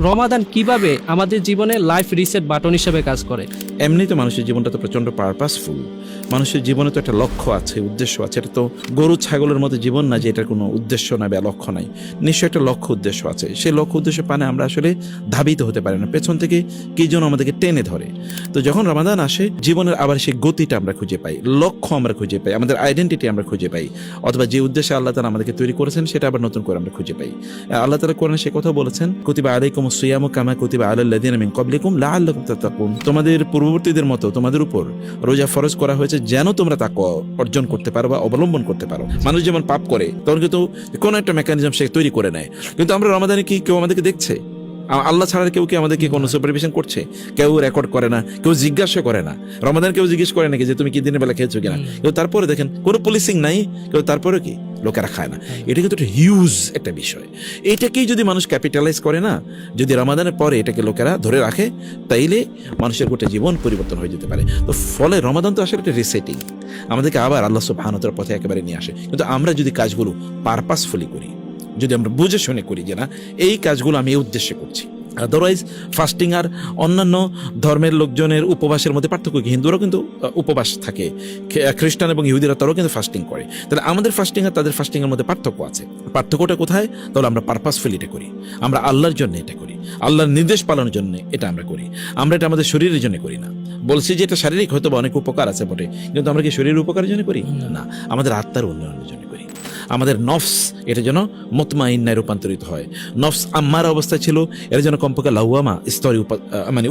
রমাদান কিভাবে আমাদের জীবনে লাইফ রিসেট বাটন হিসেবে কাজ করে? এমনি তো মানুষের জীবনটা তো প্রচণ্ড পারপাসফুল। মানুষের জীবনে তো একটা লক্ষ্য আছে, উদ্দেশ্য আছে। এটা তো গরু ছাগলের মতো জীবন না যে এটার কোনো উদ্দেশ্য নাই বা লক্ষ্য নাই। নিশ্চয়ই একটা লক্ষ্য উদ্দেশ্য আছে। সেই লক্ষ্য উদ্দেশ্য পানে আমরা আসলে ধাবিত হতে পারি না, পেছন থেকে কি যেন আমাদেরকে টেনে ধরে। তো যখন রমাদান আসে, জীবনের আবার সেই গতিটা আমরা খুঁজে পাই, লক্ষ্য আমরা খুঁজে পাই, আমাদের আইডেন্টিটি আমরা খুঁজে পাই, অথবা যে উদ্দেশ্যে আল্লাহ তাআলা আমাদেরকে তৈরি করেছেন সেটা আবার নতুন করে আমরা খুঁজে পাই। আল্লাহ তাআলা কোরআনে সে কথা বলেছেন, কুতিবা আলাইকুমুস সিয়ামু কামা কুতিবা আলাল লাযিনা মিন ক্বাবলিকুম লাআল্লাকুম তাত্তাকুন। তোমাদের পূর্ববর্তীদের মতো তোমাদের উপর রোজা ফরজ করা হয়েছে যেন তোমরা তাকওয়া অর্জন করতে পারো বা অবলম্বন করতে পারো। মানুষ যেমন পাপ করে তখন কিন্তু কোনো একটা মেকানিজম সে তৈরি করে নেয়, কিন্তু আমরা রমাদানে কি কেউ আমাদেরকে দেখছে? আল্লাহ ছাড়া কেউ কি আমাদেরকে কোনো সুপারভিশন করছে? কেউ রেকর্ড করে না, কেউ জিজ্ঞাসা করে না। রমাদান কেউ জিজ্ঞেস করে নাকি যে তুমি কি দিনের বেলা খেয়েছো কিনা? কেউ তারপরে দেখেন কোনো পুলিশিং নাই, কেউ তারপরে কি লোকেরা খায় না। এটা কিন্তু একটা হিউজ একটা বিষয়। এটাকেই যদি মানুষ ক্যাপিটালাইজ করে না, যদি রমাদানের পরে এটাকে লোকেরা ধরে রাখে, তাইলে মানুষের গোটা জীবন পরিবর্তন হয়ে যেতে পারে। তো ফলে রমাদান তো আসলে একটা রিসেটিং, আমাদেরকে আবার আল্লাহ সুবহানাহু ওয়া তাআলার পথে একেবারে নিয়ে আসে। কিন্তু আমরা যদি কাজগুলো পারপাসফুলি করি, যদি আমরা বুঝে শুনে করি যে না এই কাজগুলো আমি এই উদ্দেশ্যে করছি। আদারওয়াইজ ফাস্টিং আর অন্যান্য ধর্মের লোকজনের উপবাসের মধ্যে পার্থক্য কি? হিন্দুরাও কিন্তু উপবাস থাকে, খ্রিস্টান এবং ইহুদিরা তারাও কিন্তু ফাস্টিং করে। তাহলে আমাদের ফাস্টিং আর তাদের ফাস্টিং এর মধ্যে পার্থক্য আছে। পার্থক্যটা কোথায়? তাহলে আমরা পারপাসফুলি এটা করি, আমরা আল্লাহর জন্য এটা করি, আল্লাহর নির্দেশ পালনের জন্য এটা আমরা করি। আমরা এটা আমাদের শরীরের জন্য করি না। বলছি যে এটা শারীরিক হয়তো অনেক উপকার আছে বটে, কিন্তু আমরা কি শরীরের উপকারের জন্য করি? না, আমাদের আত্মার উন্নয়নের জন্য করি। আমাদের নফস এটা যেন মুতমাইন্নায় রূপান্তরিত হয়। নফস আম্মার অবস্থায় ছিল, এটা যেন কমপক্ষে লাওয়ামা স্তরে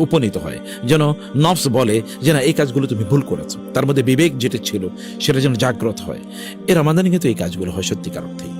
উপনীত হয়, যেন নফস বলে যে না এই কাজগুলো তুমি ভুল করেছো। তার মধ্যে বিবেক যেটা ছিল সেটা যেন জাগ্রত হয়। এর রমাদানে কিন্তু এই কাজগুলো হয় সত্যিকার অর্থেই।